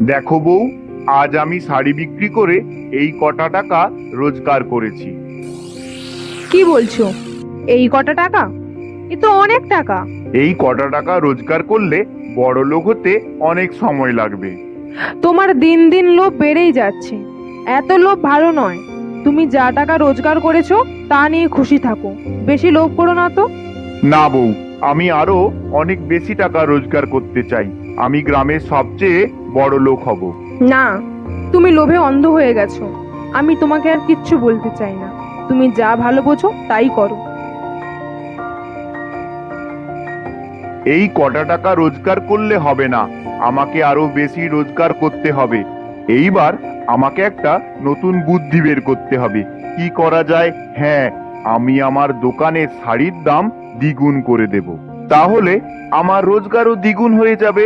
দেখো বউ, আজ আমি শাড়ি বিক্রি করে এই কটা টাকা রোজগার করেছি। কি বলছো? এই কটা টাকা? এ তো অনেক টাকা। এই কটা টাকা রোজগার করলে বড় লোক হতে অনেক সময় লাগবে। তোমার দিন দিন লোভ বেড়েই যাচ্ছে। এত লোভ ভালো নয়। তুমি যা টাকা রোজগার করেছো তা নিয়ে খুশি থাকো, বেশি লোভ করো না তো। না বউ, আমি আরো অনেক বেশি টাকা রোজগার করতে চাই। আমি গ্রামের সবচেয়ে বড় লোক হব। না, তুমি লোভে অন্ধ হয়ে গেছো। আমি তোমাকে আর কিচ্ছু বলতে চাই না। তুমি যা ভালো বোঝো তাই করো। এই কটা টাকা রোজগার করলে হবে না, আমাকে আরো বেশি রোজগার করতে হবে। এইবার আমাকে একটা নতুন বুদ্ধি বের করতে হবে। কি করা যায়? হ্যাঁ, আমি আমার দোকানে শাড়ির দাম দ্বিগুণ করে দেব। তাহলে আমার রোজগারও দ্বিগুণ হয়ে যাবে।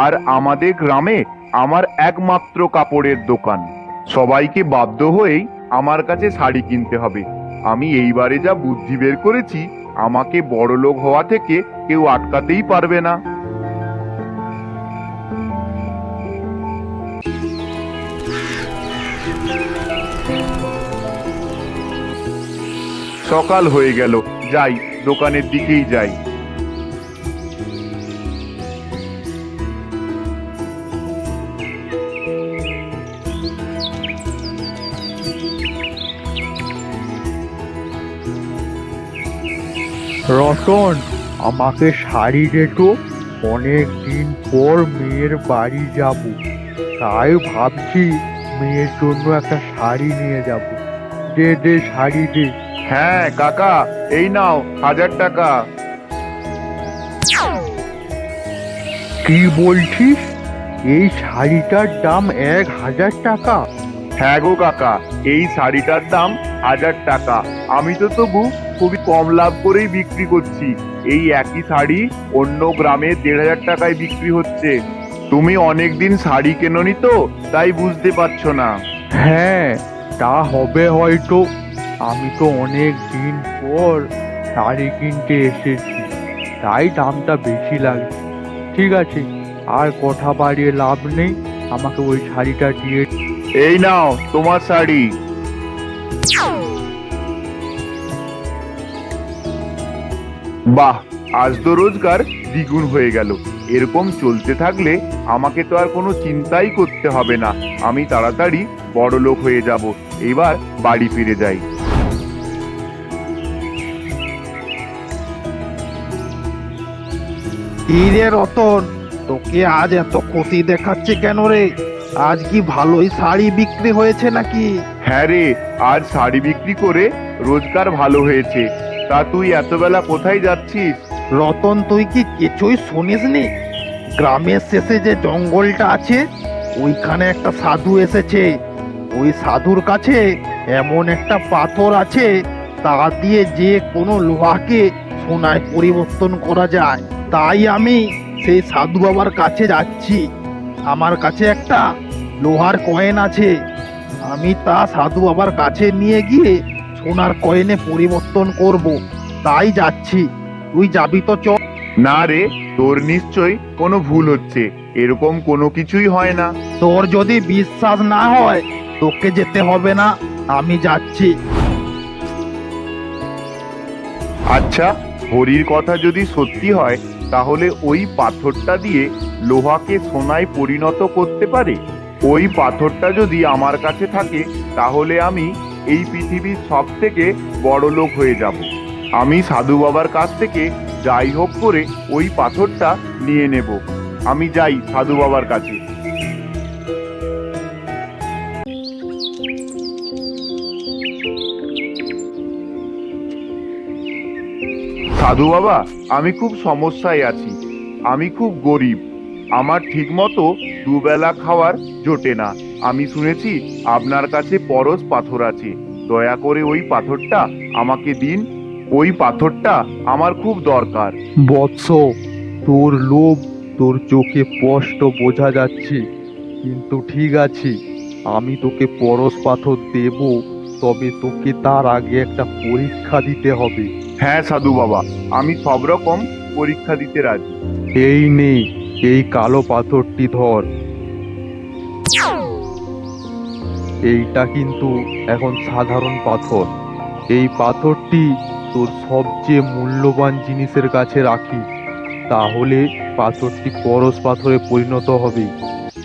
আর আমাদের গ্রামে আমার একমাত্র কাপড়ের দোকান, সবাইকে বাধ্য হয়েই আমার কাছে শাড়ি কিনতে হবে। আমি এইবারে যা বুদ্ধি বের করেছি, আমাকে বড়লোক হওয়া থেকে কেউ আটকাতেই পারবে না। সকাল হয়ে গেল, যাই, দোকানের দিকেই যাই। রতন, আমাকে শাড়ি দে তো। অনেক দিন পর মেয়ের বাড়ি যাব, তাই ভাবছি মেয়ের জন্য একটা শাড়ি নিয়ে যাব। দে দে, শাড়ি দে। হ্যাঁ কাকা, এই নাও 1000 টাকা। কি বলছিস? এই শাড়িটার দাম 1000 টাকা? হ্যাঁ গো কাকা, এই শাড়িটার দাম 1000 টাকা। আমি তো তবু খুবই কম লাভ করেই বিক্রি করছি। এই একই শাড়ি অন্য গ্রামে 1500 টাকায় বিক্রি হচ্ছে। তুমি অনেকদিন শাড়ি কেননি তো, তাই বুঝতে পারছো না। হ্যাঁ, তা হবে হয়তো। আমি তো অনেক দিন পর শাড়ি কিনতে এসেছি, তাই দামটা বেশি লাগছে। ঠিক আছে, আর কথা বাড়িয়ে লাভ নেই, আমাকে ওই শাড়িটা দিয়ে। এই নাও তোমার শাড়ি। বাহ, আজ তো রোজগার দ্বিগুণ হয়ে গেল। এরকম চলতে থাকলে আমাকে তো আর কোনো চিন্তাই করতে হবে না। আমি তাড়াতাড়ি বড় লোক হয়ে যাব। এবার বাড়ি ফিরে যাই। কি রে রতন, তোকে আজ এত খুশি দেখাচ্ছে কেন রে? আজ কি ভালোই শাড়ি বিক্রি হয়েছে নাকি? হ্যাঁ রে, আজ শাড়ি বিক্রি করে রোজগার ভালো হয়েছে। তা তুই এত বেলা কোথায় যাচ্ছিস? রতন, তুই কি কিছুই শুনিসনি? গ্রামের শেষে যে জঙ্গলটা আছে, ওইখানে একটা সাধু এসেছে। ওই সাধুর কাছে এমন একটা পাথর আছে, তা দিয়ে যে কোনো লোহাকে সোনায় পরিবর্তন করা যায়। তাই আমি সেই সাধু বাবার কাছে যাচ্ছি। আমার কাছে একটা লোহার কয়েন আছে, আমি তা সাধু বাবার কাছে নিয়ে গিয়ে সোনার কয়েনে পরিবর্তন করব। তাই যাচ্ছি, তুই যাবি তো? চল। না রে, তোর নিশ্চয়ই কোনো ভুল হচ্ছে। এরকম কোনো কিছুই হয় না। তোর যদি বিশ্বাস না হয়, তোকে যেতে হবে না, আমি যাচ্ছি। আচ্ছা, হরির কথা যদি সত্যি হয়, তাহলে ওই পাথরটা দিয়ে লোহাকে সোনায় পরিণত করতে পারে। ওই পাথরটা যদি আমার কাছে থাকে, তাহলে আমি এই পৃথিবীর সব থেকে বড় লোক হয়ে যাব। আমি সাধু বাবার কাছ থেকে যাই হোক করে ওই পাথরটা নিয়ে নেব। আমি যাই সাধু বাবার কাছে। সাধু বাবা, আমি খুব সমস্যায় আছি। আমি খুব গরিব। আমার ঠিকমতো দুবেলা খাওয়ার জোটে না। আমি শুনেছি আপনার কাছে পরশ পাথর আছে। দয়া করে ওই পাথরটা আমাকে দিন। ওই পাথরটা আমার খুব দরকার। বৎস, তোর লোভ তোর চোখে স্পষ্ট বোঝা যাচ্ছে, কিন্তু ঠিক আছে, আমি তোকে পরশ পাথর দেব। তবে তোকে তার আগে একটা পরীক্ষা দিতে হবে। হ্যাঁ সাধু বাবা, আমি সব রকম পরীক্ষা দিতে রাজি। এই নে, এই কালো পাথরটি ধর। এইটা কিন্তু এখন সাধারণ পাথর। এই পাথরটি তোর সবচেয়ে মূল্যবান জিনিসের কাছে রাখি, তাহলে পাথরটি পরশ পাথরে পরিণত হবে।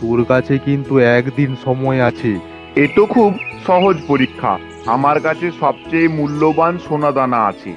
তোর কাছে কিন্তু একদিন সময় আছে। এ তো খুব সহজ পরীক্ষা। আমার কাছে সবচেয়ে মূল্যবান সোনাদানা আছে।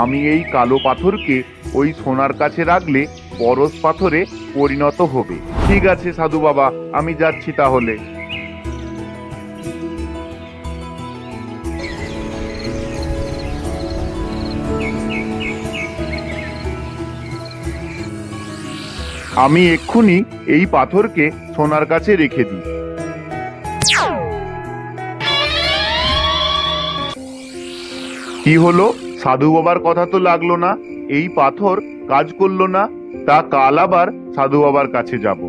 আমি এই কালো পাথরকে ওই সোনার কাছে রাখলে পরশ পাথরে পরিণত হবে। ঠিক আছে সাধু বাবা, আমি যাচ্ছি তাহলে। আমি এক্ষুনি এই পাথরকে সোনার কাছে রেখে দিই। কি হলো, সাধু বাবার কথা তো লাগলো না, এই পাথর কাজ করলো না। তা কাল আবার সাধু বাবার কাছে যাব।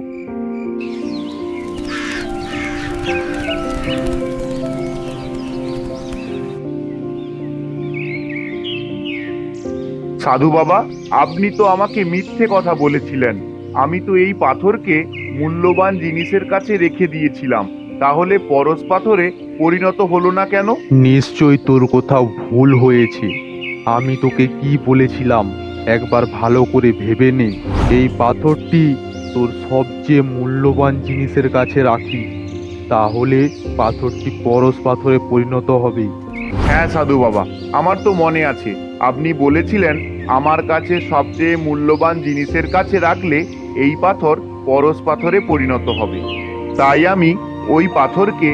সাধু বাবা, আপনি তো আমাকে মিথ্যে কথা বলেছিলেন। আমি তো এই পাথরকে মূল্যবান জিনিসের কাছে রেখে দিয়েছিলাম, তাহলে পরশ পাথরে পরিণত হলো না কেন? নিশ্চয় তোর কোথাও ভুল হয়েছে। আমি তোকে কি বলেছিলাম একবার ভালো করে ভেবে নে। এই পাথরটি তোর সবচেয়ে মূল্যবান জিনিসের কাছে রাখি, তাহলে পাথরটি পরশ পাথরে পরিণত হবে। হ্যাঁ সাধু বাবা, আমার তো মনে আছে। আপনি বলেছিলেন আমার কাছে সবচেয়ে মূল্যবান জিনিসের কাছে রাখলে এই পাথর পরশ পাথরে পরিণত হবে। তাই আমি ওই পাথরকে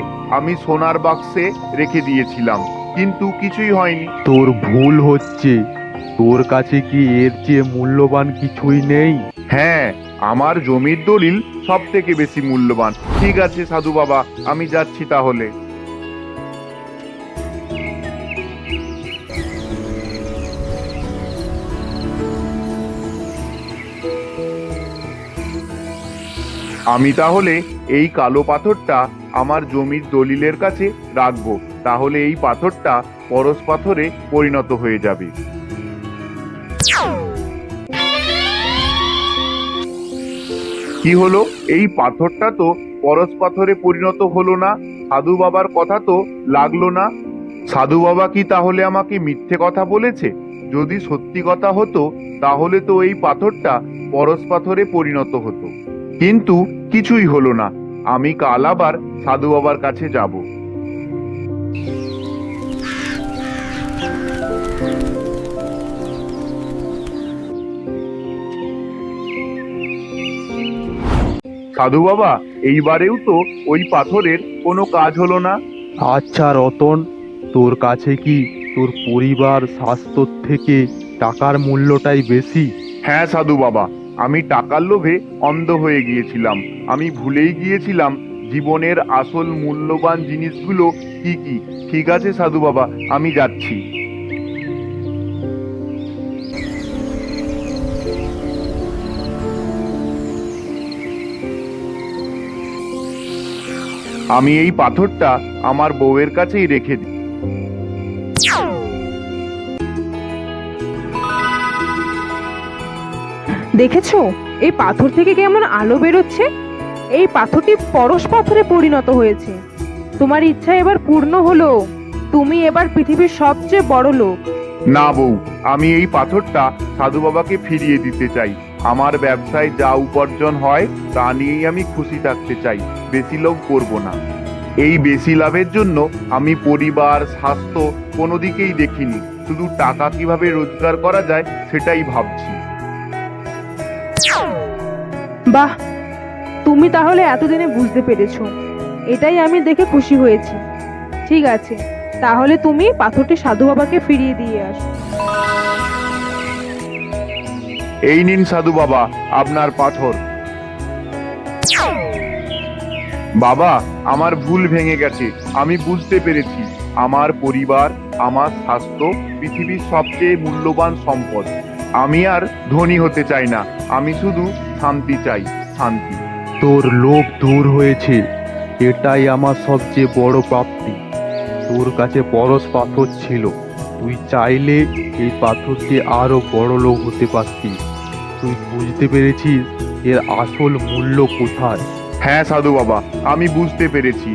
সোনার বাক্সে রেখে দিয়েছিলাম, কিন্তু কিছুই হয়নি। তোর ভুল হচ্ছে। তোর কাছে কি এর চেয়ে মূল্যবান কিছুই নেই? হ্যাঁ, আমার জমির দলিল সব থেকে বেশি মূল্যবান। ঠিক আছে সাধু বাবা, আমি যাচ্ছি তাহলে। আমি তাহলে এই কালো পাথরটা আমার জমির দলিলের কাছে রাখবো, তাহলে এই পাথরটা পরশ পাথরে পরিণত হয়ে যাবে। কি হলো, এই পাথরটা তো পরশ পাথরে পরিণত হলো না। সাধু বাবার কথা তো লাগলো না। সাধু বাবা কি তাহলে আমাকে মিথ্যে কথা বলেছে? যদি সত্যি কথা হতো তাহলে তো এই পাথরটা পরশ পাথরে পরিণত হতো, কিন্তু কিছুই হলো না। আমি কাল আবার সাধু বাবার কাছে যাব। সাধু বাবা, এইবারেও তো ওই পাথরের কোনো কাজ হলো না। আচ্ছা রতন, তোর কাছে কি তোর পরিবার স্বাস্থ্য থেকে টাকার মূল্যটাই বেশি? হ্যাঁ সাধু বাবা, আমি টাকার লোভে অন্ধ হয়ে গিয়েছিলাম। আমি ভুলেই গিয়েছিলাম জীবনের আসল মূল্যবান জিনিসগুলো কি কি। ঠিক আছে সাধু বাবা, আমি যাচ্ছি। আমি এই পাথরটা আমার বউয়ের কাছেই রেখে দিই। দেখেছো এই পাথর থেকে কেমন আলো বেরোচ্ছে? এই পাথরটি পরশ পাথরে পরিণত হয়েছে। তোমার ইচ্ছা এবার পূর্ণ হলো। তুমি এবার পৃথিবীর সবচেয়ে বড় লোক। না বউ, আমি এই পাথরটা সাধু বাবাকে ফিরিয়ে দিতে চাই। আমার ব্যবসায় যা উপার্জন হয় তা নিয়েই আমি খুশি থাকতে চাই, বেশি লোভ করব না। এই বেশি লাভের জন্য আমি পরিবার স্বাস্থ্য কোনো দিকেই দেখিনি, শুধু টাকা কিভাবে রোজগার করা যায় সেটাই ভাবছি। বাহ, তুমি তাহলে এতদিনে বুঝতে পেরেছো। এটাই আমি দেখে খুশি হয়েছি। ঠিক আছে, তাহলে তুমি পাথরটি সাধু বাবাকে ফিরিয়ে দিয়ে আসো। এই নিন সাধু বাবা আপনার পাথর। বাবা, আমার ভুল ভেঙে গেছে। আমি বুঝতে পেরেছি আমার পরিবার, আমার স্বাস্থ্য পৃথিবীর সবচেয়ে মূল্যবান সম্পদ। আমি আর ধনী হতে চাই না, আমি শুধু শান্তি চাই, শান্তি। তোর লোভ দূর হয়েছে, এটাই আমার সবচেয়ে বড় প্রাপ্তি। তোর কাছে পরশ পাথর ছিল, তুই চাইলে এই পাথরকে আরো বড় লোক হতে পারতিস। তুই বুঝতে পেরেছিস এর আসল মূল্য কোথায়। হ্যাঁ সাধু বাবা, আমি বুঝতে পেরেছি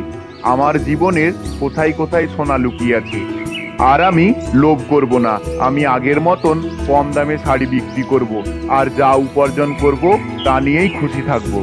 আমার জীবনের কোথায় কোথায় সোনা লুকিয়ে আছে। আর আমি লোভ করব না, আমি আগের মতন কম দামে শাড়ি বিক্রি করব, আর যা উপার্জন করব তা নিয়েই খুশি থাকবো।